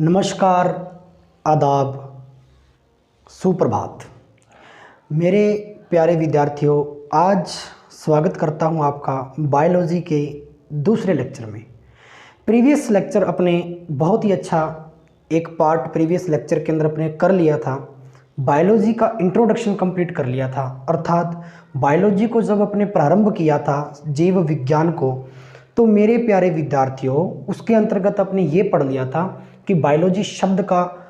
नमस्कार, आदाब, सुप्रभात। मेरे प्यारे विद्यार्थियों, आज स्वागत करता हूं आपका बायोलॉजी के दूसरे लेक्चर में। प्रीवियस लेक्चर अपने बहुत ही अच्छा एक पार्ट प्रीवियस लेक्चर के अंदर अपने कर लिया था। बायोलॉजी का इंट्रोडक्शन कंप्लीट कर लिया था, अर्थात बायोलॉजी को जब अपने प्रारंभ किया था, जीव विज्ञान को, तो मेरे प्यारे विद्यार्थियों उसके अंतर्गत अपने ये पढ़ लिया था कि बायोलॉजी शब्द का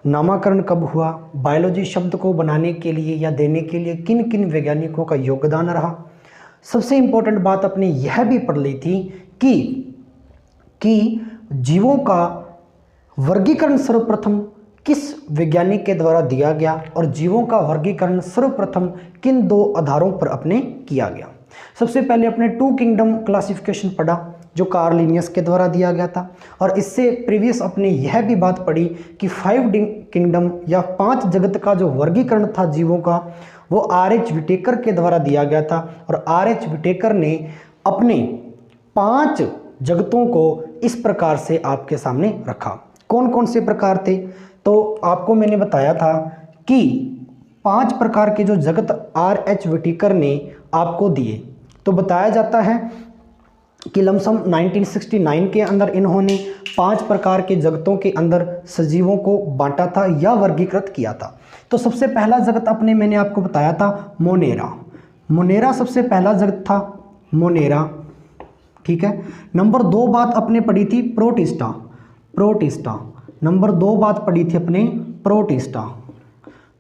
नामकरण कब हुआ, बायोलॉजी शब्द को बनाने के लिए या देने के लिए किन किन वैज्ञानिकों का योगदान रहा। सबसे इम्पोर्टेंट बात अपने यह भी पढ़ ली थी कि जीवों का वर्गीकरण सर्वप्रथम किस वैज्ञानिक के द्वारा दिया गया और जीवों का वर्गीकरण सर्वप्रथम किन दो आधारों पर अपने किया गया। सबसे पहले अपने टू किंगडम क्लासिफिकेशन पढ़ा जो कार्ल लिनियस के द्वारा दिया गया था, और इससे प्रीवियस अपने यह भी बात पढ़ी कि 5 किंगडम या 5 जगत का जो वर्गीकरण था जीवों का, वो आर.एच. विटेकर के द्वारा दिया गया था। और आर.एच. विटेकर ने अपने 5 जगतों को इस प्रकार से आपके सामने रखा। कौन कौन से प्रकार थे? तो आपको मैंने बताया था कि 5 प्रकार के जो जगत आर.एच. विटेकर ने आपको दिए, तो बताया जाता है कि लमसम 1969 के अंदर इन्होंने 5 प्रकार के जगतों के अंदर सजीवों को बांटा था या वर्गीकृत किया था। तो सबसे पहला जगत अपने मैंने आपको बताया था मोनेरा सबसे पहला जगत था मोनेरा, ठीक है। नंबर 2 बात अपने पढ़ी थी प्रोटिस्टा। नंबर 2 बात पढ़ी थी अपने प्रोटिस्टा।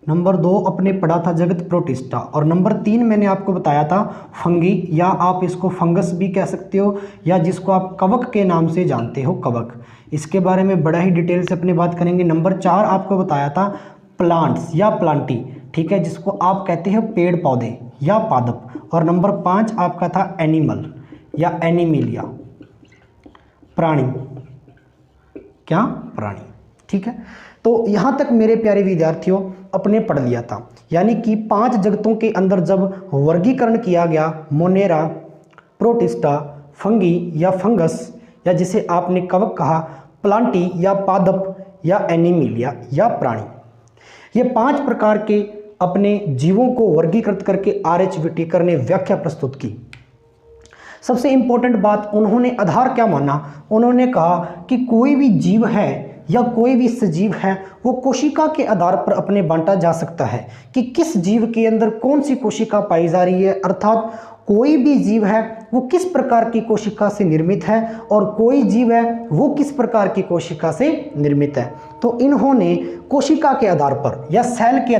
नंबर 2 अपने पढ़ा था जगत प्रोटिस्टा। और नंबर 3 मैंने आपको बताया था फंगी, या आप इसको फंगस भी कह सकते हो, या जिसको आप कवक के नाम से जानते हो, कवक। इसके बारे में बड़ा ही डिटेल से अपनी बात करेंगे। नंबर 4 आपको बताया था प्लांट्स या प्लांटी, ठीक है, जिसको आप कहते हो पेड़ पौधे या पादप। और नंबर 5 आपका था एनिमल या एनिमिलिया, प्राणी, प्राणी, ठीक है। तो यहाँ तक मेरे प्यारे विद्यार्थियों अपने पढ़ लिया था, यानी कि 5 जगतों के अंदर जब वर्गीकरण किया गया, मोनेरा, प्रोटिस्टा, फंगी या फंगस, या जिसे आपने कवक कहा, प्लांटी या पादप, या एनिमिलिया या प्राणी, ये 5 प्रकार के अपने जीवों को वर्गीकृत करके आर.एच. विटेकर ने व्याख्या प्रस्तुत की। सबसे इंपॉर्टेंट बात, उन्होंने आधार क्या माना? उन्होंने कहा कि कोई भी जीव है या कोई भी सजीव है वो कोशिका के आधार पर अपने बांटा जा सकता है कि किस जीव के अंदर कौन सी कोशिका पाई जा रही है, अर्थात कोई भी जीव है वो किस प्रकार की कोशिका से निर्मित है और कोई जीव है वो किस प्रकार की कोशिका से निर्मित है। तो इन्होंने कोशिका के आधार पर या सेल के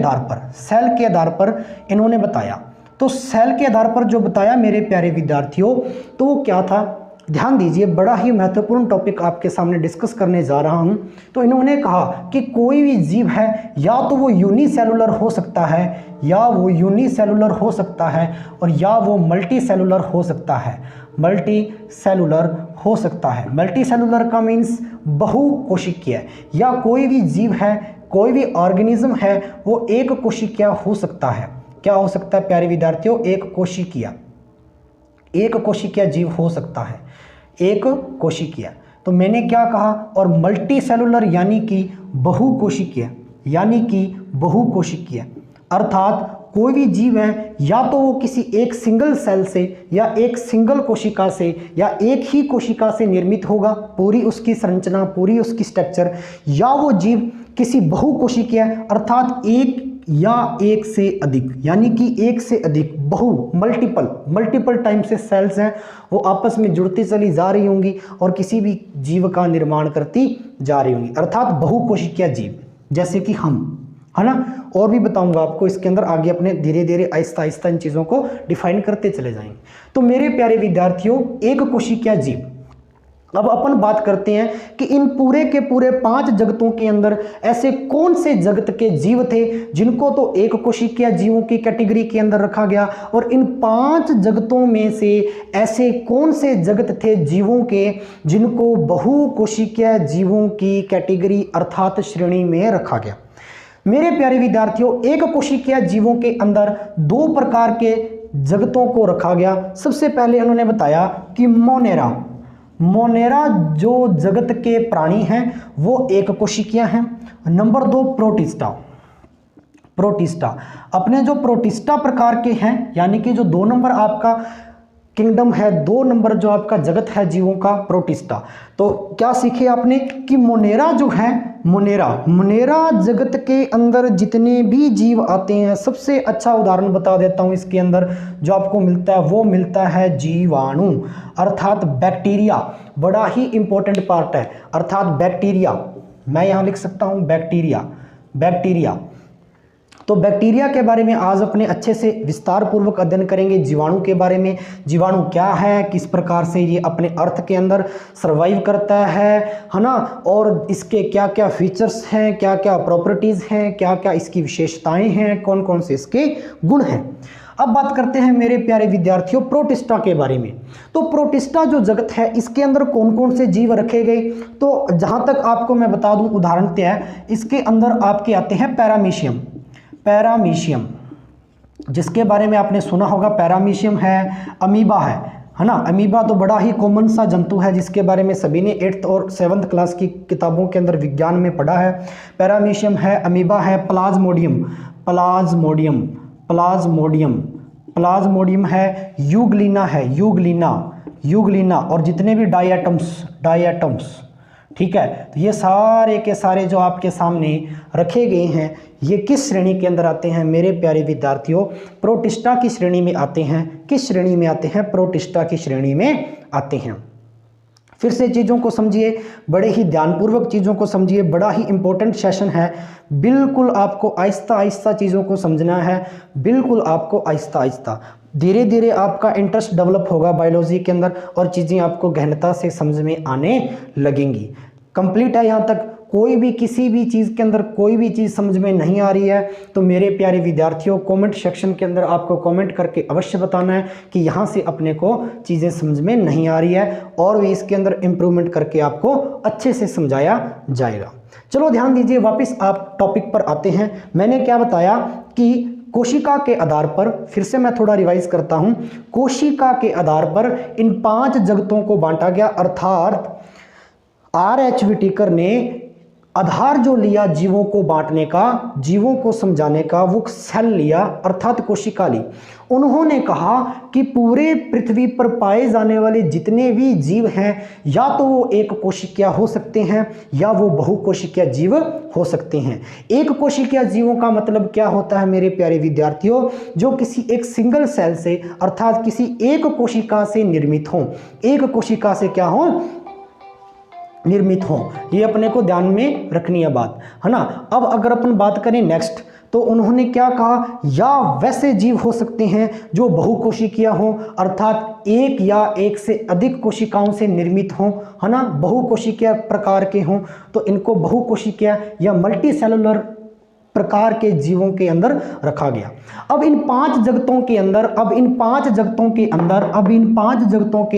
आधार पर इन्होंने बताया। तो सेल के आधार पर जो बताया मेरे प्यारे विद्यार्थियों, तो वो क्या था? ध्यान दीजिए, बड़ा ही महत्वपूर्ण टॉपिक आपके सामने डिस्कस करने जा रहा हूं। तो इन्होंने कहा कि कोई भी जीव है या तो वो यूनिसेलुलर हो सकता है, या वो यूनिसेलुलर हो सकता है, और या वो मल्टीसेलुलर हो सकता है। मल्टीसेलुलर का मीन्स बहुकोशिकीय, या कोई भी जीव है, कोई भी ऑर्गेनिज्म है वो एक कोशिकीय हो सकता है। क्या हो सकता है प्यारे विद्यार्थियों? एक कोशिकीय जीव हो सकता है, एक कोशिकीय। तो मैंने क्या कहा? और मल्टी सेलुलर यानी कि बहुकोशिकीय, अर्थात कोई भी जीव है या तो वो किसी एक सिंगल सेल से या एक सिंगल कोशिका से या एक ही कोशिका से निर्मित होगा, पूरी उसकी संरचना, पूरी उसकी स्ट्रक्चर, या वो जीव किसी बहुकोशिकीय अर्थात एक या एक से अधिक, यानी कि एक से अधिक, मल्टीपल टाइम से सेल्स हैं वो आपस में जुड़ती चली जा रही होंगी और किसी भी जीव का निर्माण करती जा रही होंगी, अर्थात बहुकोशिकीय जीव, जैसे कि हम, है ना। और भी बताऊंगा आपको इसके अंदर आगे, अपने धीरे धीरे आहिस्ता आहिस्ता इन चीज़ों को डिफाइन करते चले जाएंगे। तो मेरे प्यारे विद्यार्थियों, एक कोशिकीय जीव। अब अपन बात करते हैं कि इन पूरे के पूरे 5 जगतों के अंदर ऐसे कौन से जगत के जीव थे जिनको तो एक कोशिकीय जीवों की कैटेगरी के अंदर रखा गया, और इन 5 जगतों में से ऐसे कौन से जगत थे जीवों के जिनको बहुकोशिकीय जीवों की कैटेगरी अर्थात श्रेणी में रखा गया। मेरे प्यारे विद्यार्थियों, एक कोशिकीय जीवों के अंदर 2 प्रकार के जगतों को रखा गया। सबसे पहले उन्होंने बताया कि मोनेरा जो जगत के प्राणी हैं वो एक कोशिकियां हैं। Number 2 protista. प्रोटिस्टा अपने जो प्रोटिस्टा प्रकार के हैं, यानी कि जो 2 नंबर आपका किंगडम है, 2 नंबर जो आपका जगत है जीवों का, प्रोटिस्टा। तो क्या सीखे आपने कि मोनेरा जो है, मोनेरा जगत के अंदर जितने भी जीव आते हैं, सबसे अच्छा उदाहरण बता देता हूं इसके अंदर जो आपको मिलता है वो मिलता है जीवाणु अर्थात बैक्टीरिया। बड़ा ही इंपॉर्टेंट पार्ट है, अर्थात बैक्टीरिया। मैं यहां लिख सकता हूं बैक्टीरिया। तो बैक्टीरिया के बारे में आज अपने अच्छे से विस्तार पूर्वक अध्ययन करेंगे। जीवाणु के बारे में, जीवाणु क्या है, किस प्रकार से ये अपने अर्थ के अंदर सर्वाइव करता है ना, और इसके क्या क्या फीचर्स हैं, क्या क्या प्रॉपर्टीज़ हैं, क्या क्या इसकी विशेषताएं हैं, कौन कौन से इसके गुण हैं। अब बात करते हैं मेरे प्यारे विद्यार्थियों प्रोटिस्टा के बारे में। तो प्रोटिस्टा जो जगत है इसके अंदर कौन कौन से जीव रखे गए, तो जहाँ तक आपको मैं बता दूँ उदाहरणतः, इसके अंदर आपके आते हैं पैरामीशियम, जिसके बारे में आपने सुना होगा। पैरामीशियम है, अमीबा है ना। अमीबा तो बड़ा ही कॉमन सा जंतु है जिसके बारे में सभी ने 8th और 7th क्लास की किताबों के अंदर विज्ञान में पढ़ा है। पैरामीशियम है, अमीबा है, प्लाज्मोडियम है, यूग्लिना और जितने भी डायटम्स, ठीक है। तो ये सारे के सारे जो आपके सामने रखे गए हैं ये किस श्रेणी के अंदर आते हैं मेरे प्यारे विद्यार्थियों? प्रोटिस्टा की श्रेणी में आते हैं। किस श्रेणी में आते हैं? प्रोटिस्टा की श्रेणी में आते हैं। फिर से चीज़ों को समझिए, बड़े ही ध्यानपूर्वक चीज़ों को समझिए, बड़ा ही इंपॉर्टेंट सेशन है। बिल्कुल आपको आहिस्ता आहिस्ता चीज़ों को समझना है, बिल्कुल आपको आहिस्ता आहिस्ता, धीरे धीरे आपका इंटरेस्ट डेवलप होगा बायोलॉजी के अंदर और चीज़ें आपको गहनता से समझ में आने लगेंगी। कंप्लीट है यहाँ तक? कोई भी किसी भी चीज़ के अंदर कोई भी चीज़ समझ में नहीं आ रही है तो मेरे प्यारे विद्यार्थियों कमेंट सेक्शन के अंदर आपको कमेंट करके अवश्य बताना है कि यहाँ से अपने को चीज़ें समझ में नहीं आ रही है, और भी इसके अंदर इम्प्रूवमेंट करके आपको अच्छे से समझाया जाएगा। चलो ध्यान दीजिए, वापस आप टॉपिक पर आते हैं। मैंने क्या बताया कि कोशिका के आधार पर, फिर से मैं थोड़ा रिवाइज करता हूं, कोशिका के आधार पर इन 5 जगतों को बांटा गया, अर्थात R.H. व्हिटेकर ने आधार जो लिया जीवों को बांटने का, जीवों को समझाने का, वो सेल लिया अर्थात कोशिका ली। उन्होंने कहा कि पूरे पृथ्वी पर पाए जाने वाले जितने भी जीव हैं या तो वो एक कोशिकीय हो सकते हैं या वो बहुकोशिकीय जीव हो सकते हैं। एक कोशिकीय जीवों का मतलब क्या होता है मेरे प्यारे विद्यार्थियों? जो किसी एक सिंगल सेल से अर्थात किसी एक कोशिका से निर्मित हों, एक कोशिका से क्या हो? निर्मित हो। ये अपने को ध्यान में रखनी है बात, है ना। अब अगर अपन बात करें नेक्स्ट, तो उन्होंने क्या कहा? या वैसे जीव हो सकते हैं जो बहुकोशिकीय हों, अर्थात एक या एक से अधिक कोशिकाओं से निर्मित हों, है ना, बहुकोशिकीय प्रकार के हों, तो इनको बहुकोशिकीय या मल्टीसेलुलर प्रकार के जीवों के अंदर रखा गया। अब इन 5 जगतों के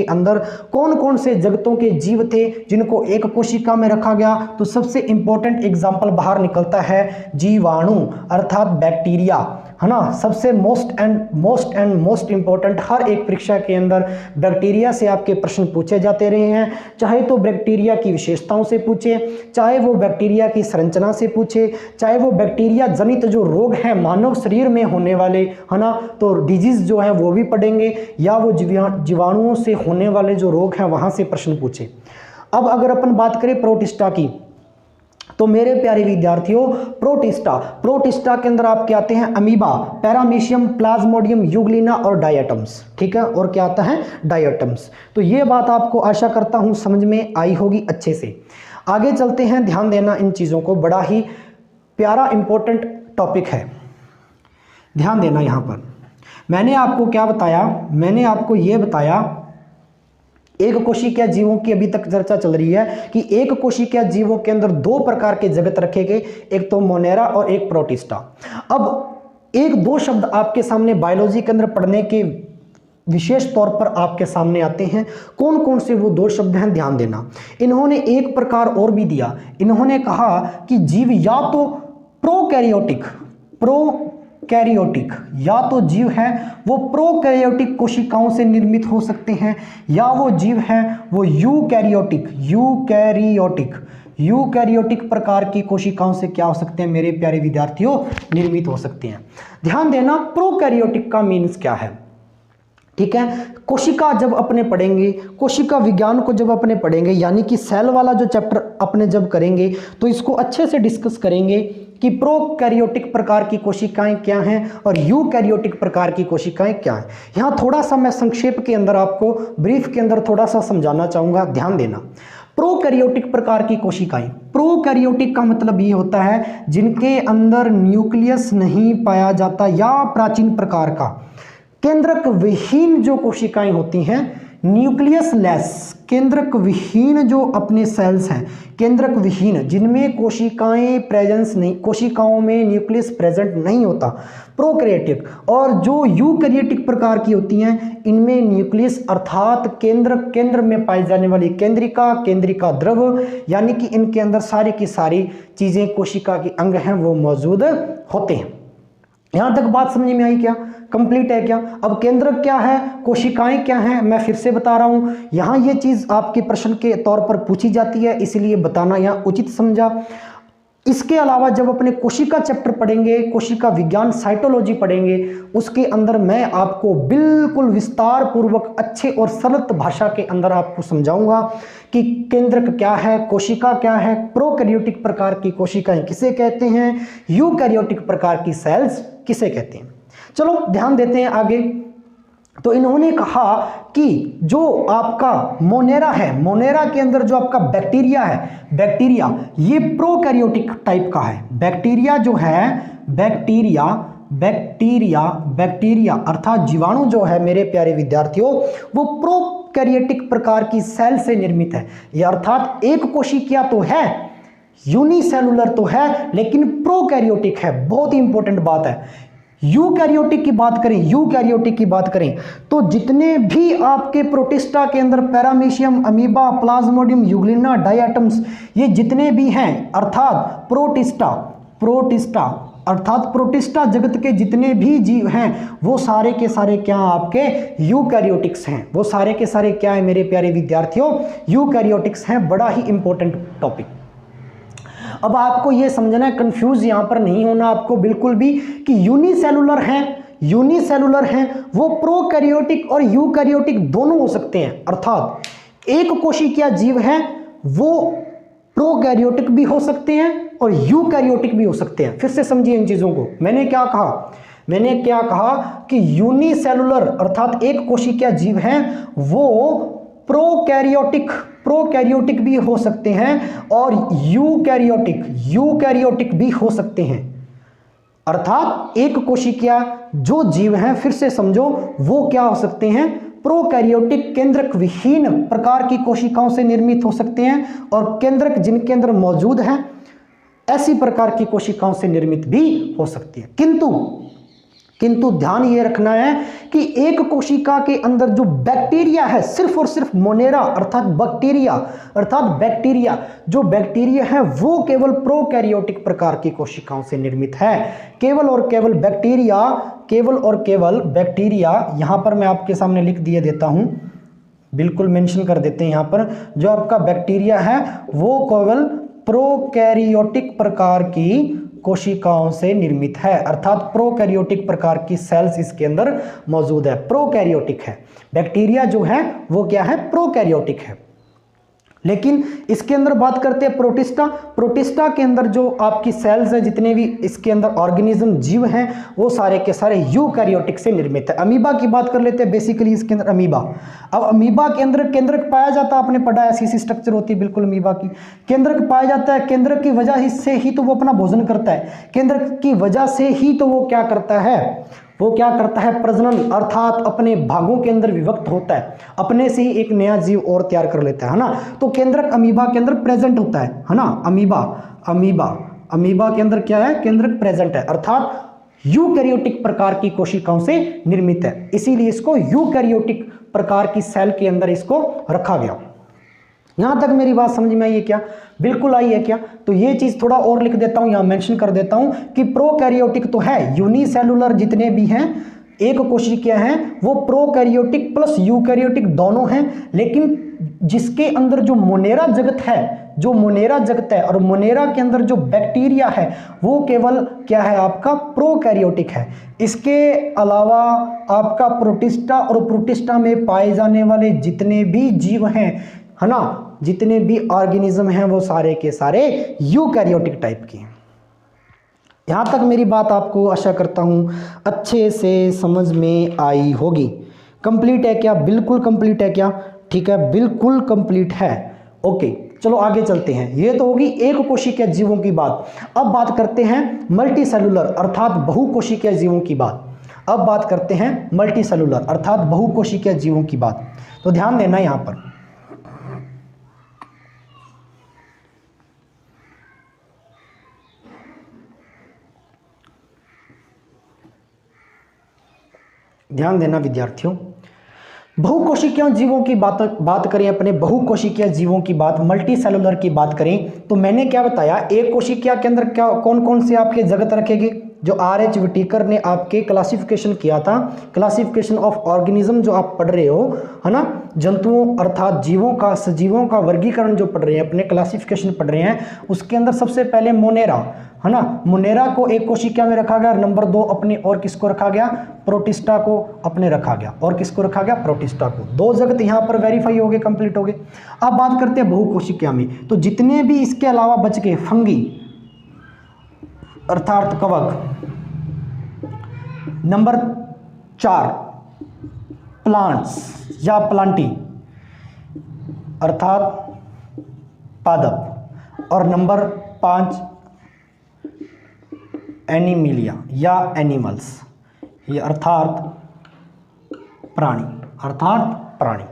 अंदर कौन कौन से जगतों के जीव थे जिनको एक कोशिका में रखा गया? तो सबसे इंपॉर्टेंट एग्जाम्पल बाहर निकलता है जीवाणु अर्थात बैक्टीरिया, है ना। सबसे मोस्ट इंपॉर्टेंट, हर एक परीक्षा के अंदर बैक्टीरिया से आपके प्रश्न पूछे जाते रहे हैं, चाहे तो बैक्टीरिया की विशेषताओं से पूछे, चाहे वो बैक्टीरिया की संरचना से पूछे, चाहे वो बैक्टीरिया जनित जो रोग हैं मानव शरीर में होने वाले, है ना, तो डिजीज जो है वो भी पढ़ेंगे, या वो जीवाणुओं से होने वाले जो रोग हैं वहां से प्रश्न पूछे। अब अगर अपन बात करें प्रोटिस्टा की, तो मेरे प्यारे विद्यार्थियों प्रोटिस्टा के अंदर आपके आते हैं अमीबा, पैरामीशियम, प्लाज्मोडियम, यूग्लिना और डायटम्स, ठीक है। और क्या आता है? डायटम्स। तो ये बात आपको आशा करता हूं समझ में आई होगी अच्छे से। आगे चलते हैं, ध्यान देना इन चीज़ों को, बड़ा ही प्यारा इंपॉर्टेंट टॉपिक है, ध्यान देना। यहाँ पर मैंने आपको क्या बताया? मैंने आपको ये बताया एक कोशिकीय जीवों की अभी तक चर्चा चल रही है कि एक कोशिकीय जीवों के अंदर 2 प्रकार के जगत रखे गए, एक तो मोनेरा और एक प्रोटिस्टा। अब 1-2 शब्द आपके सामने बायोलॉजी के अंदर पढ़ने के विशेष तौर पर आपके सामने आते हैं। कौन कौन से वो 2 शब्द हैं, ध्यान देना। इन्होंने एक प्रकार और भी दिया, इन्होंने कहा कि जीव या तो प्रोकैरियोटिक कैरियोटिक, या तो जीव है वो प्रोकैरियोटिक कोशिकाओं से निर्मित हो सकते हैं, या वो जीव है वो यूकैरियोटिक प्रकार की कोशिकाओं से क्या हो सकते हैं मेरे प्यारे विद्यार्थियों, निर्मित हो सकते हैं। ध्यान देना, प्रोकैरियोटिक का मीन्स क्या है, ठीक है। कोशिका जब अपने पढ़ेंगे, कोशिका विज्ञान को जब अपने पढ़ेंगे, यानी कि सेल वाला जो चैप्टर अपने जब करेंगे तो इसको अच्छे से डिस्कस करेंगे कि प्रोकैरियोटिक प्रकार की कोशिकाएं क्या हैं और यूकैरियोटिक प्रकार की कोशिकाएं क्या हैं। यहाँ थोड़ा सा मैं संक्षेप के अंदर आपको ब्रीफ के अंदर थोड़ा सा समझाना चाहूँगा, ध्यान देना। प्रोकैरियोटिक प्रकार की कोशिकाएं, प्रोकैरियोटिक का मतलब ये होता है जिनके अंदर न्यूक्लियस नहीं पाया जाता, या प्राचीन प्रकार का केंद्रक विहीन जो कोशिकाएं होती हैं, न्यूक्लियस लेस, केंद्रक विहीन जो अपने सेल्स हैं, केंद्रक विहीन जिनमें कोशिकाएं प्रेजेंस नहीं, कोशिकाओं में न्यूक्लियस प्रेजेंट नहीं होता, प्रोकैरियोटिक। और जो यूकैरियोटिक प्रकार की होती हैं, इनमें न्यूक्लियस अर्थात केंद्र में पाई जाने वाली केंद्रिका द्रव, यानी कि इनके अंदर सारी की सारी चीजें कोशिका के अंग हैं वो मौजूद होते हैं। यहां तक बात समझ में आई क्या, कंप्लीट है क्या? अब केंद्रक क्या है, कोशिकाएं क्या हैं, मैं फिर से बता रहा हूं, यहां ये चीज आपके प्रश्न के तौर पर पूछी जाती है, इसलिए बताना यहां उचित समझा। इसके अलावा जब अपने कोशिका चैप्टर पढ़ेंगे, कोशिका विज्ञान साइटोलॉजी पढ़ेंगे, उसके अंदर मैं आपको बिल्कुल विस्तार पूर्वक अच्छे और सरल भाषा के अंदर आपको समझाऊंगा कि केंद्रक क्या है, कोशिका क्या है, प्रोकैरियोटिक प्रकार की कोशिकाएं किसे कहते हैं, यूकैरियोटिक प्रकार की सेल्स किसे कहते हैं। चलो ध्यान देते हैं आगे। तो इन्होंने कहा कि जो आपका मोनेरा है, मोनेरा के अंदर जो आपका बैक्टीरिया है, बैक्टीरिया ये प्रोकैरियोटिक टाइप का है। बैक्टीरिया जो है, बैक्टीरिया अर्थात जीवाणु जो है मेरे प्यारे विद्यार्थियों, वो प्रोकैरियोटिक प्रकार की सेल से निर्मित है। यह अर्थात एक कोशिकीय तो है, यूनिसेलुलर तो है, लेकिन प्रोकैरियोटिक है। बहुत ही इंपॉर्टेंट बात है। यूकैरियोटिक की बात करें तो जितने भी आपके प्रोटिस्टा के अंदर paramecium, amoeba, Plasmodium, Euglena, diatoms, ये जितने भी हैं अर्थात प्रोटिस्टा जगत के जितने भी जीव हैं वो सारे के सारे क्या आपके यूकैरियोटिक्स हैं। वो सारे के सारे क्या है मेरे प्यारे विद्यार्थियों, यूकैरियोटिक्स हैं। बड़ा ही इंपॉर्टेंट टॉपिक। अब आपको यह समझना है, कंफ्यूज यहां पर नहीं होना आपको बिल्कुल भी, कि यूनिसेलुलर हैं वो प्रोकैरियोटिक और यूकैरियोटिक दोनों हो सकते हैं। अर्थात एक कोशिकीय जीव है वो प्रोकैरियोटिक भी हो सकते हैं और यूकैरियोटिक भी हो सकते हैं। फिर से समझिए इन चीजों को। मैंने क्या कहा कि यूनिसेलुलर अर्थात एक कोशिकीय जीव हैं वो प्रोकैरियोटिक भी हो सकते हैं और यूकैरियोटिक भी हो सकते हैं। अर्थात एक कोशिकीय जो जीव हैं, फिर से समझो, वो क्या हो सकते हैं, प्रोकैरियोटिक केंद्रक विहीन प्रकार की कोशिकाओं से निर्मित हो सकते हैं, और केंद्रक जिनके अंदर मौजूद हैं ऐसी प्रकार की कोशिकाओं से निर्मित भी हो सकती है। किंतु ध्यान ये रखना है कि एक कोशिका के अंदर जो बैक्टीरिया है, सिर्फ और सिर्फ मोनेरा अर्थात बैक्टीरिया जो बैक्टीरिया है वो केवल प्रोकैरियोटिक प्रकार की कोशिकाओं से निर्मित है। केवल और केवल बैक्टीरिया यहां पर मैं आपके सामने लिख दिए देता हूं, बिल्कुल मेंशन कर देते हैं यहां पर, जो आपका बैक्टीरिया है वो केवल प्रोकैरियोटिक प्रकार की कोशिकाओं से निर्मित है। अर्थात प्रोकैरियोटिक प्रकार की सेल्स इसके अंदर मौजूद है, प्रोकैरियोटिक है। बैक्टीरिया जो है वो क्या है, प्रोकैरियोटिक है। लेकिन इसके अंदर बात करते हैं प्रोटिस्टा के अंदर जो आपकी सेल्स है, जितने भी इसके अंदर ऑर्गेनिज्म जीव हैं वो सारे के सारे यूकैरियोटिक से निर्मित है। अमीबा की बात कर लेते हैं। बेसिकली इसके अंदर अमीबा, अब अमीबा के अंदर केंद्रक पाया जाता है, आपने पढ़ा है, ऐसी स्ट्रक्चर होती है बिल्कुल अमीबा की। केंद्रक पाया जाता है, केंद्रक की वजह से ही तो वो अपना भोजन करता है, केंद्रक की वजह से ही तो वो क्या करता है, प्रजनन अर्थात अपने भागों के अंदर विभक्त होता है, अपने से ही एक नया जीव और तैयार कर लेता है ना। तो केंद्रक अमीबा के अंदर प्रेजेंट होता है ना। अमीबा के अंदर क्या है, केंद्रक प्रेजेंट है, अर्थात यूकैरियोटिक प्रकार की कोशिकाओं से निर्मित है, इसीलिए इसको यूकैरियोटिक प्रकार की सेल के अंदर इसको रखा गया। यहां तक मेरी बात समझ में आई है क्या? बिल्कुल आई है क्या? तो ये चीज थोड़ा और लिख देता हूं, यहां मेंशन कर देता हूं कि प्रोकैरियोटिक तो है, यूनिसेलुलर जितने भी हैं एक कोशिकीय हैं वो प्रोकैरियोटिक प्लस यूकैरियोटिक दोनों हैं, लेकिन जिसके अंदर जो मोनेरा जगत है, जो मोनेरा जगत है और मोनेरा के अंदर जो बैक्टीरिया है वो केवल क्या है आपका प्रोकैरियोटिक है। इसके अलावा आपका प्रोटिस्टा और प्रोटिस्टा में पाए जाने वाले जितने भी जीव हैं, है ना, जितने भी ऑर्गेनिज्म हैं वो सारे के सारे यूकैरियोटिक टाइप के हैं। यहां तक मेरी बात आपको आशा करता हूं अच्छे से समझ में आई होगी। कंप्लीट है क्या? बिल्कुल कंप्लीट है क्या? ठीक है, बिल्कुल कंप्लीट है। ओके, चलो आगे चलते हैं। ये तो होगी एक कोशिकीय जीवों की बात। अब बात करते हैं मल्टी सेलुलर अर्थात बहुकोशिकीय जीवों की बात। अब बात करते हैं मल्टी सेलुलर अर्थात बहुकोशिकीय जीवों की बात। तो ध्यान देना यहां पर, ध्यान देना विद्यार्थियों। बहुकोशिकीय जीवों की बात करें, अपने बहुकोशिकीय जीवों की बात, मल्टी सेलुलर की बात करें, तो मैंने क्या बताया, एक कोशिकीय के अंदर क्या कौन कौन से आपके जगत रखेंगे, जो R.H. विटिकर ने आपके क्लासिफिकेशन किया था, क्लासिफिकेशन ऑफ ऑर्गेनिज्म जो आप पढ़ रहे हो, है ना, जंतुओं अर्थात जीवों का, सजीवों का वर्गीकरण जो पढ़ रहे हैं, अपने क्लासिफिकेशन पढ़ रहे हैं, उसके अंदर सबसे पहले मोनेरा, है ना, मोनेरा को एक कोशिका में रखा गया। नंबर 2 अपने और किसको रखा गया, प्रोटिस्टा को अपने रखा गया। और किसको रखा गया, प्रोटिस्टा को। 2 जगत यहां पर वेरीफाई हो गए, कंप्लीट हो गए। अब बात करते हैं बहुकोशिका में, तो जितने भी इसके अलावा बच गए, फंगी अर्थात कवक, नंबर 4 प्लांट्स या प्लांटी अर्थात पादप, और नंबर 5 एनिमिलिया या एनिमल्स, ये अर्थात प्राणी।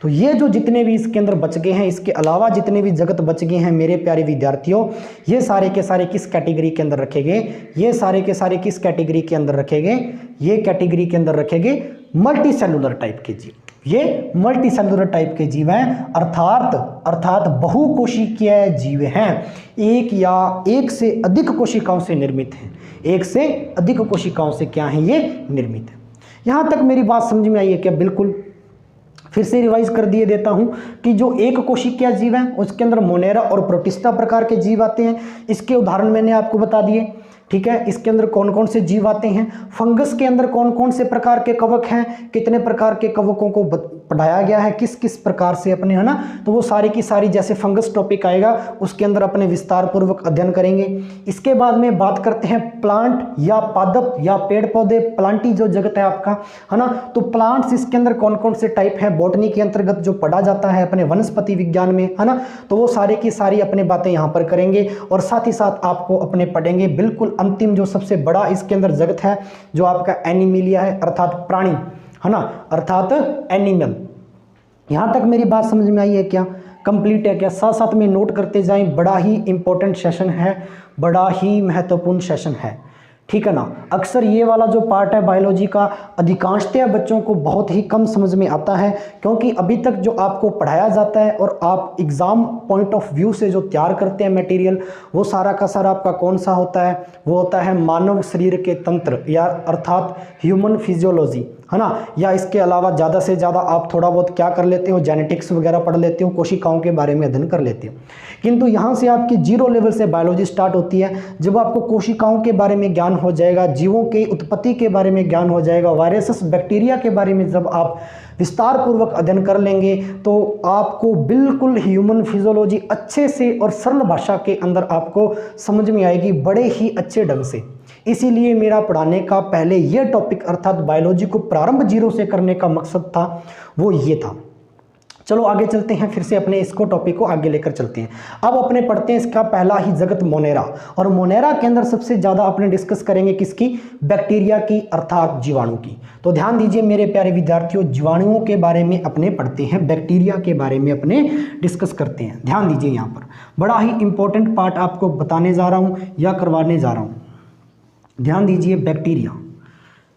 तो ये जो जितने भी इसके अंदर बच गए हैं, इसके अलावा जितने भी जगत बच गए हैं मेरे प्यारे विद्यार्थियों, ये सारे के सारे किस कैटेगरी के अंदर रखे गए, ये सारे के सारे किस कैटेगरी के अंदर रखे गए, ये कैटेगरी के अंदर रखे गए मल्टी सेलुलर टाइप के जीव। ये मल्टी सेलुलर टाइप के जीव हैं, अर्थात बहुकोशिकीय जीव हैं, एक या एक से अधिक कोशिकाओं से निर्मित हैं, एक से अधिक कोशिकाओं से क्या है ये निर्मित है। यहां तक मेरी बात समझ में आई है क्या? बिल्कुल। फिर से रिवाइज कर दिए देता हूं कि जो एक कोशिकीय जीव है उसके अंदर मोनेरा और प्रोटिस्टा प्रकार के जीव आते हैं। इसके उदाहरण मैंने आपको बता दिए, ठीक है। इसके अंदर कौन कौन से जीव आते हैं, फंगस के अंदर कौन कौन से प्रकार के कवक हैं, कितने प्रकार के कवकों को पढ़ाया गया है, किस किस प्रकार से अपने, है ना, तो वो सारी की सारी जैसे फंगस टॉपिक आएगा उसके अंदर अपने विस्तार पूर्वक अध्ययन करेंगे। इसके बाद में बात करते हैं प्लांट या पादप या पेड़ पौधे, प्लांटी जो जगत है आपका, है ना, तो प्लांट्स इसके अंदर कौन कौन से टाइप है बॉटनी के अंतर्गत जो पढ़ा जाता है अपने वनस्पति विज्ञान में, है ना, तो वो सारे की सारी अपने बातें यहाँ पर करेंगे। और साथ ही साथ आपको अपने पढ़ेंगे बिल्कुल अंतिम जो सबसे बड़ा इसके अंदर जगत है जो आपका एनिमिलिया है अर्थात प्राणी, है ना, अर्थात एनिमल। यहां तक मेरी बात समझ में आई है क्या? कंप्लीट है क्या? साथ साथ में नोट करते जाएं, बड़ा ही इंपॉर्टेंट सेशन है, बड़ा ही महत्वपूर्ण सेशन है, ठीक है ना। अक्सर ये वाला जो पार्ट है बायोलॉजी का अधिकांशतः बच्चों को बहुत ही कम समझ में आता है, क्योंकि अभी तक जो आपको पढ़ाया जाता है और आप एग्ज़ाम पॉइंट ऑफ व्यू से जो तैयार करते हैं मटेरियल, वो सारा का सारा आपका कौन सा होता है, वो होता है मानव शरीर के तंत्र या अर्थात ह्यूमन फिजियोलॉजी, है ना, या इसके अलावा ज़्यादा से ज़्यादा आप थोड़ा बहुत क्या कर लेते हो, जेनेटिक्स वगैरह पढ़ लेते हो, कोशिकाओं के बारे में अध्ययन कर लेते हो। किंतु यहाँ से आपकी 0 लेवल से बायोलॉजी स्टार्ट होती है। जब आपको कोशिकाओं के बारे में ज्ञान हो जाएगा, जीवों के उत्पत्ति के बारे में ज्ञान हो जाएगा, वायरसेस बैक्टीरिया के बारे में जब आप विस्तार पूर्वक अध्ययन कर लेंगे तो आपको बिल्कुल ह्यूमन फिजियोलॉजी अच्छे से और सरल भाषा के अंदर आपको समझ में आएगी, बड़े ही अच्छे ढंग से। इसीलिए मेरा पढ़ाने का पहले ये टॉपिक अर्थात बायोलॉजी को प्रारंभ 0 से करने का मकसद था, वो ये था। चलो आगे चलते हैं, फिर से अपने इसको टॉपिक को आगे लेकर चलते हैं। अब अपने पढ़ते हैं इसका पहला ही जगत मोनेरा, और मोनेरा के अंदर सबसे ज़्यादा अपने डिस्कस करेंगे किसकी, बैक्टीरिया की अर्थात जीवाणु की। तो ध्यान दीजिए मेरे प्यारे विद्यार्थियों, जीवाणुओं के बारे में अपने पढ़ते हैं, बैक्टीरिया के बारे में अपने डिस्कस करते हैं। ध्यान दीजिए, यहाँ पर बड़ा ही इंपॉर्टेंट पार्ट आपको बताने जा रहा हूँ या करवाने जा रहा हूँ। ध्यान दीजिए,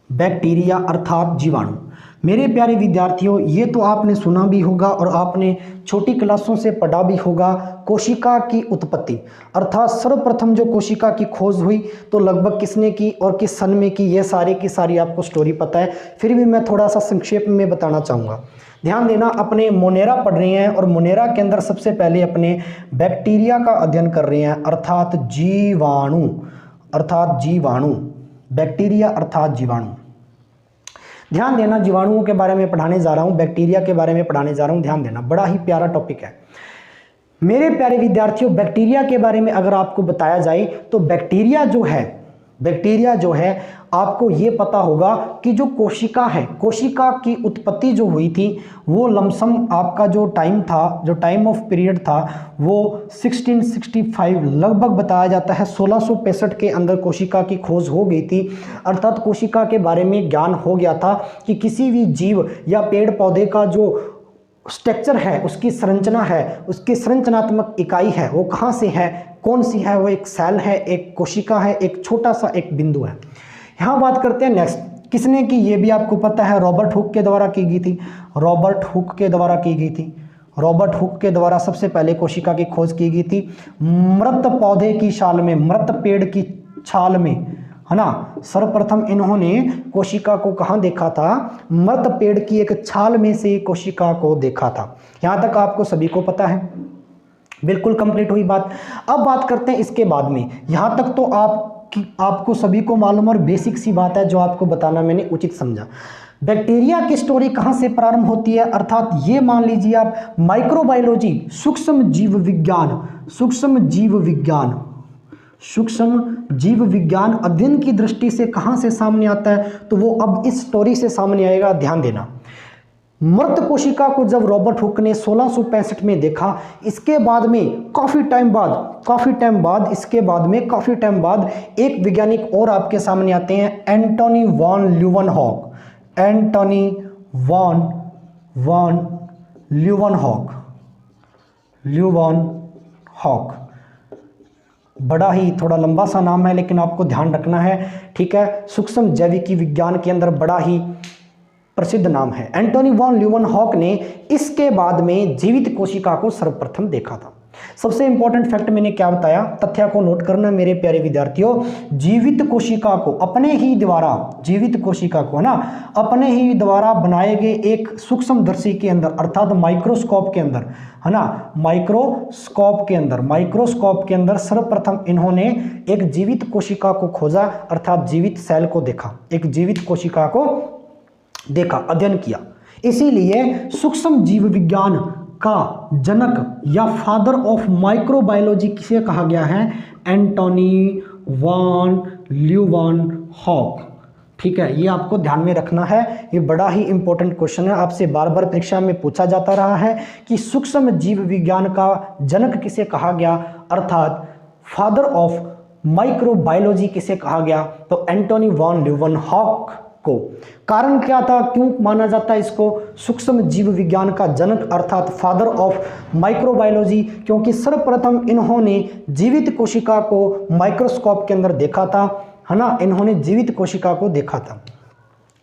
बैक्टीरिया अर्थात जीवाणु। मेरे प्यारे विद्यार्थियों, ये तो आपने सुना भी होगा और आपने छोटी क्लासों से पढ़ा भी होगा, कोशिका की उत्पत्ति अर्थात सर्वप्रथम जो कोशिका की खोज हुई तो लगभग किसने की और किस सन में की, ये सारी की सारी आपको स्टोरी पता है, फिर भी मैं थोड़ा सा संक्षेप में बताना चाहूँगा। ध्यान देना, अपने मोनेरा पढ़ रहे हैं और मोनेरा के अंदर सबसे पहले अपने बैक्टीरिया का अध्ययन कर रहे हैं अर्थात जीवाणु, बैक्टीरिया अर्थात जीवाणु। ध्यान देना, जीवाणुओं के बारे में पढ़ाने जा रहा हूं, बैक्टीरिया के बारे में पढ़ाने जा रहा हूं। ध्यान देना, बड़ा ही प्यारा टॉपिक है मेरे प्यारे विद्यार्थियों। बैक्टीरिया के बारे में अगर आपको बताया जाए तो बैक्टीरिया जो है आपको ये पता होगा कि जो कोशिका है, कोशिका की उत्पत्ति जो हुई थी वो लमसम आपका जो टाइम था, जो टाइम ऑफ पीरियड था वो 1665 लगभग बताया जाता है। 1665 के अंदर कोशिका की खोज हो गई थी, अर्थात कोशिका के बारे में ज्ञान हो गया था कि किसी भी जीव या पेड़ पौधे का जो स्ट्रक्चर है, उसकी संरचना है, उसकी संरचनात्मक इकाई है, वो कहाँ से है, कौन सी है, वो एक सेल है, एक कोशिका है, एक छोटा सा एक बिंदु है। यहाँ बात करते हैं नेक्स्ट, किसने की ये भी आपको पता है, रॉबर्ट हुक के द्वारा की गई थी। रॉबर्ट हुक के द्वारा सबसे पहले कोशिका की खोज की गई थी मृत पौधे की छाल में, मृत पेड़ की छाल में, है ना। सर्वप्रथम इन्होंने कोशिका को कहाँ देखा था, मृत पेड़ की एक छाल में से कोशिका को देखा था। यहाँ तक आपको सभी को पता है, बिल्कुल कंप्लीट हुई बात। अब बात करते हैं इसके बाद में, यहाँ तक तो आपको सभी को मालूम और बेसिक सी बात है जो आपको बताना मैंने उचित समझा। बैक्टीरिया की स्टोरी कहाँ से प्रारंभ होती है, अर्थात ये मान लीजिए आप माइक्रोबायोलॉजी, सूक्ष्म जीव विज्ञान अध्ययन की दृष्टि से कहाँ से सामने आता है, तो वो अब इस स्टोरी से सामने आएगा। ध्यान देना, मृत कोशिका को जब रॉबर्ट हुक ने 1665 में देखा, इसके बाद में काफ़ी टाइम बाद एक वैज्ञानिक और आपके सामने आते हैं, एंटोनी वॉन ल्यूवेनहॉक। बड़ा ही थोड़ा लंबा सा नाम है लेकिन आपको ध्यान रखना है, ठीक है। सूक्ष्म जैविकी विज्ञान के अंदर बड़ा ही प्रसिद्ध नाम है। एंटोनी वॉन ल्यूवेनहॉक ने इसके बाद में जीवित कोशिका को सर्वप्रथम देखा था। सबसे इंपॉर्टेंट फैक्ट मैंने क्या बताया, तथ्य को नोट करना मेरे प्यारे विद्यार्थियों। जीवित कोशिका को अपने ही द्वारा बनाए गए एक सूक्ष्मदर्शी के अंदर अर्थात माइक्रोस्कोप के अंदर, है ना, माइक्रोस्कोप के अंदर सर्वप्रथम इन्होंने एक जीवित कोशिका को खोजा अर्थात जीवित सेल को देखा, एक जीवित कोशिका को देखा, अध्ययन किया। इसीलिए सूक्ष्म जीव विज्ञान का जनक या फादर ऑफ माइक्रोबायोलॉजी किसे कहा गया है, एंटोनी वॉन ल्यूवेनहॉक। ठीक है, ये आपको ध्यान में रखना है, ये बड़ा ही इंपॉर्टेंट क्वेश्चन है, आपसे बार बार परीक्षा में पूछा जाता रहा है कि सूक्ष्म जीव विज्ञान का जनक किसे कहा गया, अर्थात फादर ऑफ माइक्रोबायोलॉजी किसे कहा गया, तो एंटोनी वॉन ल्यूवेनहॉक को। कारण क्या था, क्यों माना जाता है इसको सूक्ष्म जीव विज्ञान का जनक अर्थात फादर ऑफ माइक्रोबायोलॉजी, क्योंकि सर्वप्रथम इन्होंने जीवित कोशिका को माइक्रोस्कोप के अंदर देखा था, है ना, इन्होंने जीवित कोशिका को देखा था।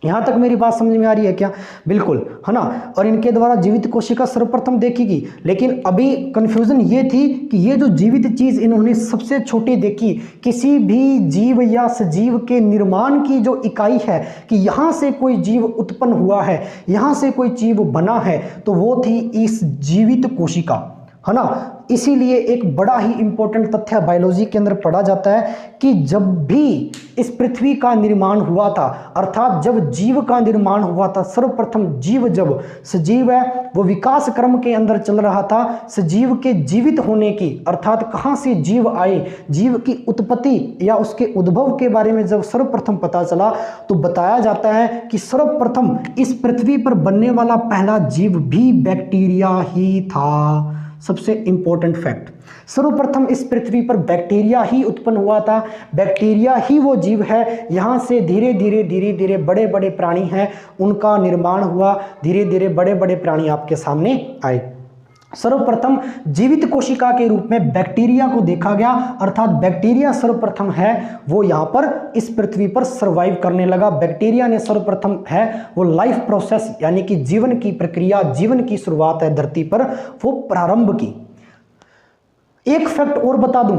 यहाँ तक मेरी बात समझ में आ रही है क्या, बिल्कुल, है ना। और इनके द्वारा जीवित कोशिका सर्वप्रथम देखी गई, लेकिन अभी कंफ्यूजन ये थी कि ये जो जीवित चीज़ इन्होंने सबसे छोटी देखी, किसी भी जीव या सजीव के निर्माण की जो इकाई है कि यहाँ से कोई जीव उत्पन्न हुआ है, यहाँ से कोई जीव बना है, तो वो थी इस जीवित कोशिका, है ना। इसीलिए एक बड़ा ही इंपॉर्टेंट तथ्य बायोलॉजी के अंदर पढ़ा जाता है कि जब भी इस पृथ्वी का निर्माण हुआ था, अर्थात जब जीव का निर्माण हुआ था, सर्वप्रथम जीव, जब सजीव है वो विकास क्रम के अंदर चल रहा था, सजीव के जीवित होने की अर्थात कहाँ से जीव आए, जीव की उत्पत्ति या उसके उद्भव के बारे में जब सर्वप्रथम पता चला, तो बताया जाता है कि सर्वप्रथम इस पृथ्वी पर बनने वाला पहला जीव भी बैक्टीरिया ही था। सबसे इंपॉर्टेंट फैक्ट, सर्वप्रथम इस पृथ्वी पर बैक्टीरिया ही उत्पन्न हुआ था, बैक्टीरिया ही वो जीव है, यहाँ से धीरे धीरे बड़े बड़े प्राणी हैं उनका निर्माण हुआ, धीरे धीरे बड़े बड़े प्राणी आपके सामने आए। सर्वप्रथम जीवित कोशिका के रूप में बैक्टीरिया को देखा गया, अर्थात बैक्टीरिया सर्वप्रथम है वो यहाँ पर इस पृथ्वी पर सर्वाइव करने लगा। बैक्टीरिया ने सर्वप्रथम है वो लाइफ प्रोसेस यानी कि जीवन की प्रक्रिया, जीवन की शुरुआत है धरती पर, वो प्रारंभ की। एक फैक्ट और बता दूं,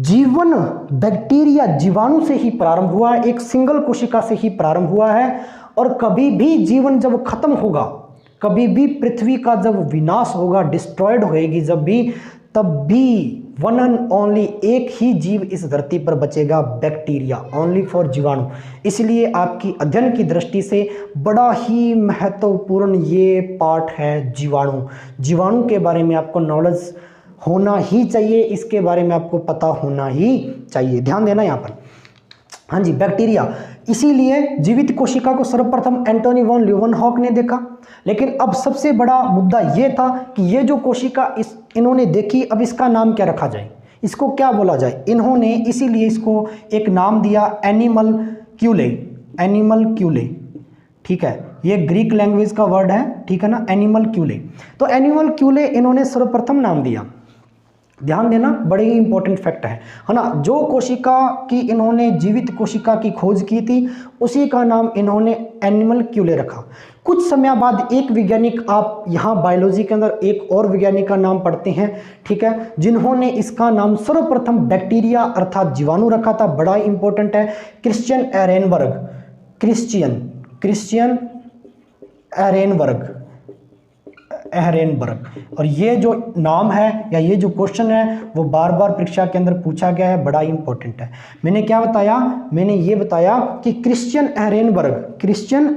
जीवन बैक्टीरिया जीवाणु से ही प्रारंभ हुआ है, एक सिंगल कोशिका से ही प्रारंभ हुआ है। और कभी भी जीवन जब खत्म होगा, कभी भी पृथ्वी का जब विनाश होगा, डिस्ट्रॉयड होएगी जब भी, तब भी वन एंड ओनली एक ही जीव इस धरती पर बचेगा, बैक्टीरिया, ओनली फॉर जीवाणु। इसलिए आपकी अध्ययन की दृष्टि से बड़ा ही महत्वपूर्ण ये पार्ट है जीवाणु। जीवाणु के बारे में आपको नॉलेज होना ही चाहिए, इसके बारे में आपको पता होना ही चाहिए। ध्यान देना यहाँ पर। हाँ जी, बैक्टीरिया, इसीलिए जीवित कोशिका को सर्वप्रथम एंटोनी वॉन ल्यूवेनहॉक ने देखा। लेकिन अब सबसे बड़ा मुद्दा ये था कि ये जो कोशिका इन्होंने देखी, अब इसका नाम क्या रखा जाए, इसको क्या बोला जाए। इन्होंने इसीलिए इसको एक नाम दिया एनिमल क्यूले, एनिमल क्यूले। ठीक है, ये ग्रीक लैंग्वेज का वर्ड है, ठीक है ना, एनिमल क्यूले। तो एनिमल क्यूले इन्होंने सर्वप्रथम नाम दिया। ध्यान देना, बड़े ही इंपॉर्टेंट फैक्ट है ना। जो कोशिका की इन्होंने जीवित कोशिका की खोज की थी, उसी का नाम इन्होंने एनिमल क्यूले रखा। कुछ समय बाद एक वैज्ञानिक, आप यहाँ बायोलॉजी के अंदर एक और वैज्ञानिक का नाम पढ़ते हैं, ठीक है, जिन्होंने इसका नाम सर्वप्रथम बैक्टीरिया अर्थात जीवाणु रखा था। बड़ा ही इंपॉर्टेंट है, क्रिश्चियन एरेनबर्ग, क्रिश्चियन एरेनबर्ग। और ये जो नाम है या ये जो क्वेश्चन है वो बार बार परीक्षा के अंदर पूछा गया है, बड़ा ही इंपॉर्टेंट है। मैंने क्या बताया, मैंने ये बताया कि क्रिश्चियन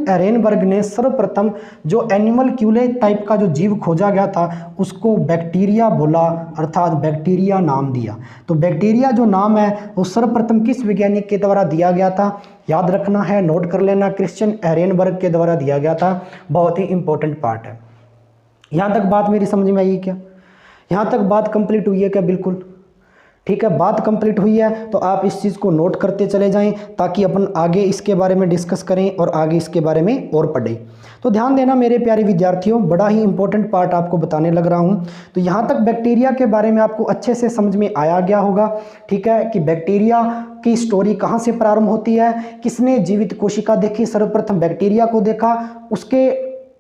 एरेनबर्ग ने सर्वप्रथम जो एनिमल क्यूले टाइप का जो जीव खोजा गया था उसको बैक्टीरिया बोला, अर्थात बैक्टीरिया नाम दिया। तो बैक्टीरिया जो नाम है वो सर्वप्रथम किस वैज्ञानिक के द्वारा दिया गया था, याद रखना है, नोट कर लेना, क्रिश्चियन एरेनबर्ग के द्वारा दिया गया था। बहुत ही इंपॉर्टेंट पार्ट है। यहाँ तक बात मेरी समझ में आई क्या? यहाँ तक बात कंप्लीट हुई है क्या? बिल्कुल ठीक है, बात कंप्लीट हुई है तो आप इस चीज़ को नोट करते चले जाएं ताकि अपन आगे इसके बारे में डिस्कस करें और आगे इसके बारे में और पढ़ें। तो ध्यान देना मेरे प्यारे विद्यार्थियों, बड़ा ही इंपॉर्टेंट पार्ट आपको बताने लग रहा हूँ। तो यहाँ तक बैक्टीरिया के बारे में आपको अच्छे से समझ में आया गया होगा, ठीक है, कि बैक्टीरिया की स्टोरी कहाँ से प्रारंभ होती है, किसने जीवित कोशिका देखी, सर्वप्रथम बैक्टीरिया को देखा,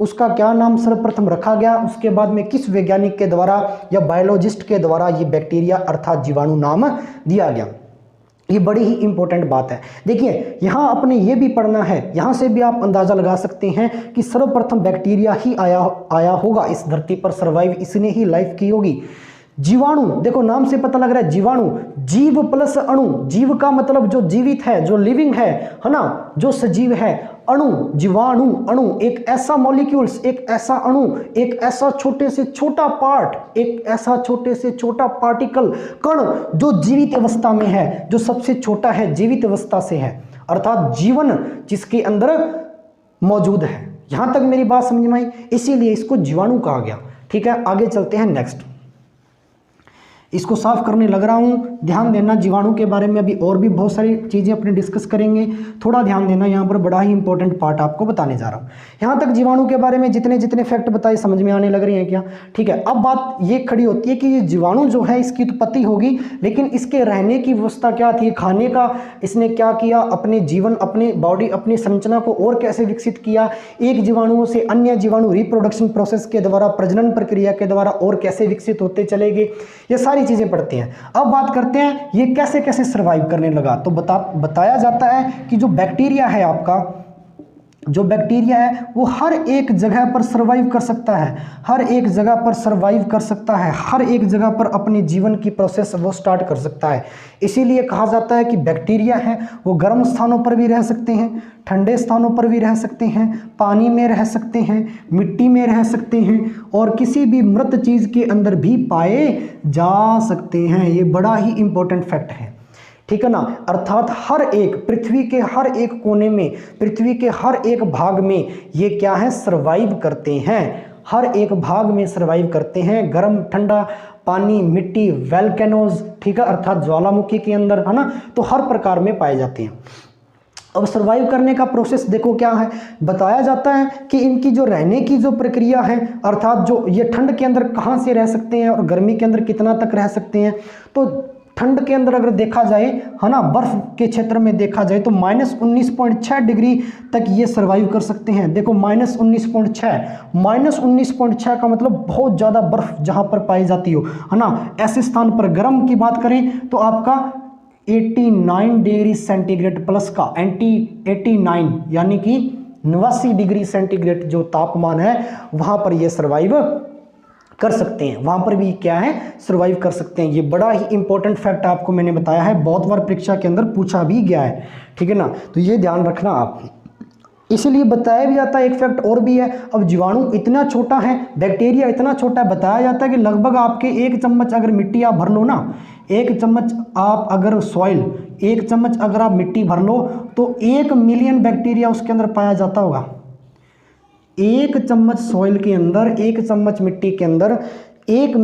उसका क्या नाम सर्वप्रथम रखा गया, उसके बाद में किस वैज्ञानिक के द्वारा या बायोलॉजिस्ट के द्वारा ये बैक्टीरिया अर्थात जीवाणु नाम दिया गया। ये बड़ी ही इंपॉर्टेंट बात है। देखिए यहाँ अपने ये भी पढ़ना है, यहाँ से भी आप अंदाजा लगा सकते हैं कि सर्वप्रथम बैक्टीरिया ही आया होगा इस धरती पर सर्वाइव, इसने ही लाइफ की होगी। जीवाणु, देखो नाम से पता लग रहा है जीवाणु, जीव प्लस अणु, जीव का मतलब जो जीवित है, जो लिविंग है ना, जो सजीव है। अणु, जीवाणु, अणु एक ऐसा मॉलिक्यूल्स, एक ऐसा अणु, एक ऐसा छोटे से छोटा पार्ट, एक ऐसा छोटे से छोटा पार्टिकल, कण जो जीवित अवस्था में है, जो सबसे छोटा है, जीवित अवस्था से है, अर्थात जीवन जिसके अंदर मौजूद है। यहां तक मेरी बात समझ में आई, इसीलिए इसको जीवाणु कहा गया। ठीक है, आगे चलते हैं नेक्स्ट। इसको साफ करने लग रहा हूँ, ध्यान देना। जीवाणु के बारे में अभी और भी बहुत सारी चीज़ें अपने डिस्कस करेंगे, थोड़ा ध्यान देना, यहाँ पर बड़ा ही इंपॉर्टेंट पार्ट आपको बताने जा रहा हूँ। यहाँ तक जीवाणु के बारे में जितने फैक्ट बताए समझ में आने लग रहे हैं क्या? ठीक है, अब बात ये खड़ी होती है कि ये जीवाणु जो है इसकी उत्पत्ति होगी, लेकिन इसके रहने की व्यवस्था क्या थी, खाने का इसने क्या किया, अपने जीवन, अपने बॉडी, अपनी संरचना को और कैसे विकसित किया, एक जीवाणुओं से अन्य जीवाणु रिप्रोडक्शन प्रोसेस के द्वारा, प्रजनन प्रक्रिया के द्वारा और कैसे विकसित होते चले गए, ये सारी चीजें पढ़ते हैं। अब बात करते हैं ये कैसे कैसे सरवाइव करने लगा। तो बताया जाता है कि जो बैक्टीरिया है आपका, जो बैक्टीरिया है वो हर एक जगह पर सरवाइव कर सकता है, हर एक जगह पर सरवाइव कर सकता है, हर एक जगह पर अपने जीवन की प्रोसेस वो स्टार्ट कर सकता है। इसीलिए कहा जाता है कि बैक्टीरिया है वो गर्म स्थानों पर भी रह सकते हैं, ठंडे स्थानों पर भी रह सकते हैं, पानी में रह सकते हैं, मिट्टी में रह सकते हैं और किसी भी मृत चीज़ के अंदर भी पाए जा सकते हैं। ये बड़ा ही इंपॉर्टेंट फैक्ट है, ठीक है ना। अर्थात हर एक पृथ्वी के हर एक कोने में, पृथ्वी के हर एक भाग में ये क्या है, सरवाइव करते हैं, हर एक भाग में सरवाइव करते हैं। गर्म, ठंडा, पानी, मिट्टी, वोल्केनोज, ठीक है, अर्थात ज्वालामुखी के अंदर, है ना, तो हर प्रकार में पाए जाते हैं। अब सर्वाइव करने का प्रोसेस देखो क्या है, बताया जाता है कि इनकी जो रहने की जो प्रक्रिया है, अर्थात जो ये ठंड के अंदर कहाँ से रह सकते हैं और गर्मी के अंदर कितना तक रह सकते हैं। तो ठंड के अंदर अगर देखा जाए, है ना, बर्फ़ के क्षेत्र में देखा जाए तो -19.6 डिग्री तक ये सर्वाइव कर सकते हैं। देखो -19.6 का मतलब बहुत ज़्यादा बर्फ़ जहाँ पर पाई जाती हो, है ना। ऐसे स्थान पर गर्म की बात करें तो आपका 89 डिग्री सेंटीग्रेड प्लस का 89 यानी कि 89 डिग्री सेंटीग्रेड जो तापमान है वहाँ पर ये सर्वाइव कर सकते हैं, वहाँ पर भी क्या है, सर्वाइव कर सकते हैं। ये बड़ा ही इंपॉर्टेंट फैक्ट आपको मैंने बताया है, बहुत बार परीक्षा के अंदर पूछा भी गया है, ठीक है ना। तो ये ध्यान रखना आप, इसीलिए बताया भी जाता है। एक फैक्ट और भी है, अब जीवाणु इतना छोटा है, बैक्टीरिया इतना छोटा है, बताया जाता है कि लगभग आपके 1 चम्मच अगर मिट्टी आप भर लो ना, 1 चम्मच आप अगर सॉइल, 1 चम्मच अगर आप मिट्टी भर लो तो 1 मिलियन बैक्टीरिया उसके अंदर पाया जाता होगा। 1 चम्मच सॉइल के अंदर, 1 चम्मच मिट्टी के अंदर 1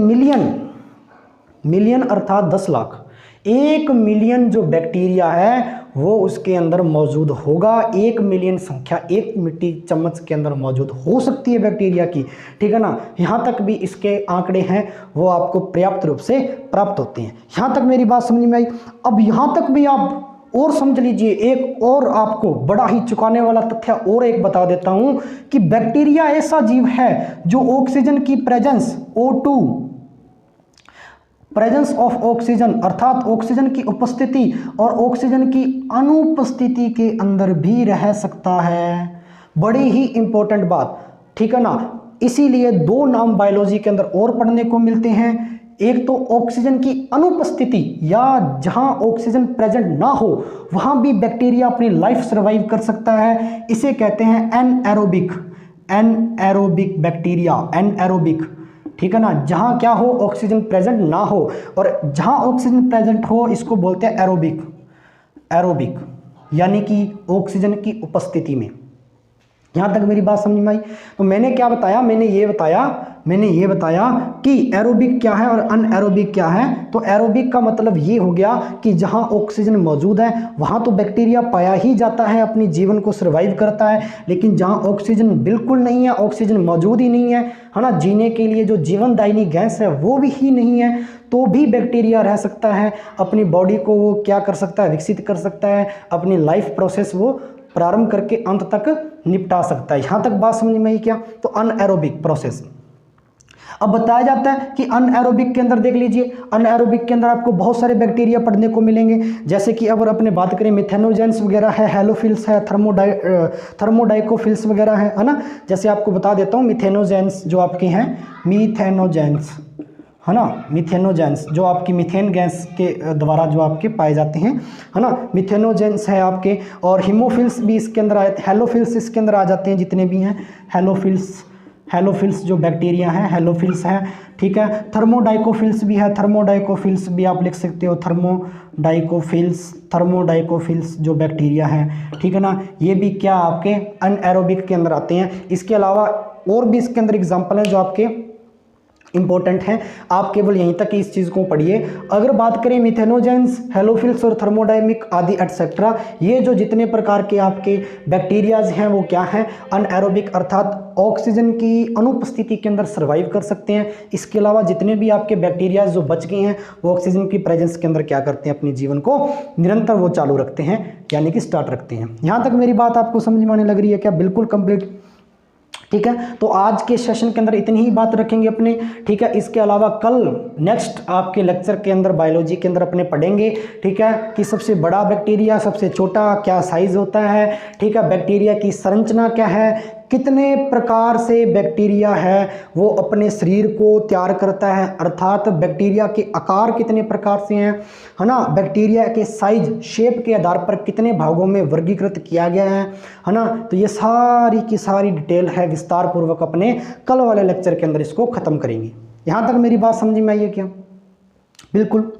मिलियन अर्थात 10 लाख, 1 मिलियन जो बैक्टीरिया है वो उसके अंदर मौजूद होगा। 1 मिलियन संख्या 1 मिट्टी चम्मच के अंदर मौजूद हो सकती है बैक्टीरिया की, ठीक है ना। यहाँ तक भी इसके आंकड़े हैं वो आपको पर्याप्त रूप से प्राप्त होते हैं। यहाँ तक मेरी बात समझ में आई। अब यहाँ तक भी आप और समझ लीजिए, एक और आपको बड़ा ही चौंकाने वाला तथ्य और एक बता देता हूं कि बैक्टीरिया ऐसा जीव है जो ऑक्सीजन की presence, O2 presence of oxygen अर्थात ऑक्सीजन की उपस्थिति और ऑक्सीजन की अनुपस्थिति के अंदर भी रह सकता है। बड़ी ही इंपॉर्टेंट बात, ठीक है ना। इसीलिए 2 नाम बायोलॉजी के अंदर और पढ़ने को मिलते हैं। एक तो ऑक्सीजन की अनुपस्थिति या जहां ऑक्सीजन प्रेजेंट ना हो वहां भी बैक्टीरिया अपनी लाइफ सर्वाइव कर सकता है। इसे कहते हैं एनएरोबिक बैक्टीरिया, एनएरोबिक, ठीक है ना। जहां क्या हो, ऑक्सीजन प्रेजेंट ना हो, और जहां ऑक्सीजन प्रेजेंट हो इसको बोलते हैं एरोबिक यानी कि ऑक्सीजन की उपस्थिति में। यहाँ तक मेरी बात समझ में आई। तो मैंने क्या बताया, मैंने ये बताया कि एरोबिक क्या है और अनएरोबिक क्या है। तो एरोबिक का मतलब ये हो गया कि जहाँ ऑक्सीजन मौजूद है वहाँ तो बैक्टीरिया पाया ही जाता है, अपनी जीवन को सर्वाइव करता है। लेकिन जहाँ ऑक्सीजन बिल्कुल नहीं है, ऑक्सीजन मौजूद ही नहीं है ना, जीने के लिए जो जीवनदायिनी गैस है वो भी ही नहीं है, तो भी बैक्टीरिया रह सकता है, अपनी बॉडी को वो क्या कर सकता है, विकसित कर सकता है, अपनी लाइफ प्रोसेस वो प्रारंभ करके अंत तक निपटा सकता है। यहाँ तक बात समझ में आई क्या। तो अनएरोबिक प्रोसेस। अब बताया जाता है कि अनएरोबिक के अंदर देख लीजिए, अनएरोबिक के अंदर आपको बहुत सारे बैक्टीरिया पढ़ने को मिलेंगे, जैसे कि अगर अपने बात करें मिथेनोजेंस वगैरह है, हेलोफिल्स है, थर्मोडाइकोफिल्स वगैरह है ना। जैसे आपको बता देता हूँ, मिथेनोजेंस जो आपके हैं, मिथेनोजेंस है ना, मिथेनोजेंस जो आपकी मीथेन गैस के द्वारा जो आपके पाए जाते हैं, है ना, मिथेनोजेंस है आपके। और हीमोफिल्स भी इसके अंदर आए, हेलोफिल्स इसके अंदर आ जाते हैं, जितने भी हैं हेलोफिल्स जो बैक्टीरिया हैं, हेलोफिल्स है, ठीक है। थर्मोडाइकोफिल्स भी है, थर्मोडाइकोफिल्स भी आप लिख सकते हो, थर्मोडाइकोफिल्स जो बैक्टीरिया है, ठीक है ना। ये भी क्या आपके अनएरोबिक के अंदर आते हैं। इसके अलावा और भी इसके अंदर एग्जाम्पल हैं जो आपके इंपॉर्टेंट है, आप केवल यहीं तक इस चीज़ को पढ़िए। अगर बात करें मिथेनोजेंस, हेलोफिल्स और थर्मोडाइमिक आदि एटसेट्रा, ये जो जितने प्रकार के आपके बैक्टीरियाज हैं वो क्या हैं, अनएरोबिक अर्थात ऑक्सीजन की अनुपस्थिति के अंदर सर्वाइव कर सकते हैं। इसके अलावा जितने भी आपके बैक्टीरियाज जो बच गए हैं वो ऑक्सीजन की प्रेजेंस के अंदर क्या करते हैं, अपने जीवन को निरंतर वो चालू रखते हैं, यानी कि स्टार्ट रखते हैं। यहाँ तक मेरी बात आपको समझ में आने लग रही है क्या? बिल्कुल कंप्लीट, ठीक है। तो आज के सेशन के अंदर इतनी ही बात रखेंगे अपने, ठीक है। इसके अलावा कल नेक्स्ट आपके लेक्चर के अंदर बायोलॉजी के अंदर अपने पढ़ेंगे, ठीक है, कि सबसे बड़ा बैक्टीरिया, सबसे छोटा क्या साइज होता है, ठीक है, बैक्टीरिया की संरचना क्या है, कितने प्रकार से बैक्टीरिया है वो अपने शरीर को तैयार करता है, अर्थात बैक्टीरिया के आकार कितने प्रकार से हैं, है ना, बैक्टीरिया के साइज, शेप के आधार पर कितने भागों में वर्गीकृत किया गया है ना। तो ये सारी की सारी डिटेल है, विस्तार पूर्वक अपने कल वाले लेक्चर के अंदर इसको खत्म करेंगे। यहाँ तक मेरी बात समझ में आई है क्या? बिल्कुल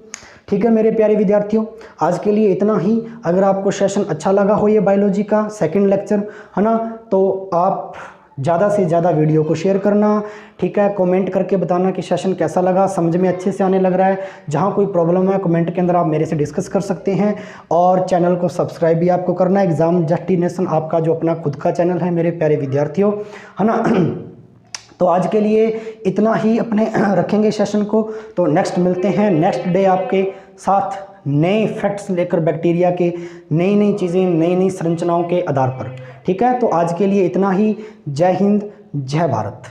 ठीक है मेरे प्यारे विद्यार्थियों, आज के लिए इतना ही। अगर आपको सेशन अच्छा लगा हो ये बायोलॉजी का सेकंड लेक्चर, है ना, तो आप ज़्यादा से ज़्यादा वीडियो को शेयर करना, ठीक है। कमेंट करके बताना कि सेशन कैसा लगा, समझ में अच्छे से आने लग रहा है। जहाँ कोई प्रॉब्लम है कमेंट के अंदर आप मेरे से डिस्कस कर सकते हैं। और चैनल को सब्सक्राइब भी आपको करना है। एग्ज़ाम डेस्टिनेशन आपका जो अपना खुद का चैनल है मेरे प्यारे विद्यार्थियों, है ना। तो आज के लिए इतना ही अपने रखेंगे सेशन को। तो नेक्स्ट मिलते हैं नेक्स्ट डे आपके साथ नए फैक्ट्स लेकर, बैक्टीरिया के नई नई चीज़ें, नई नई संरचनाओं के आधार पर, ठीक है। तो आज के लिए इतना ही। जय हिंद, जय भारत।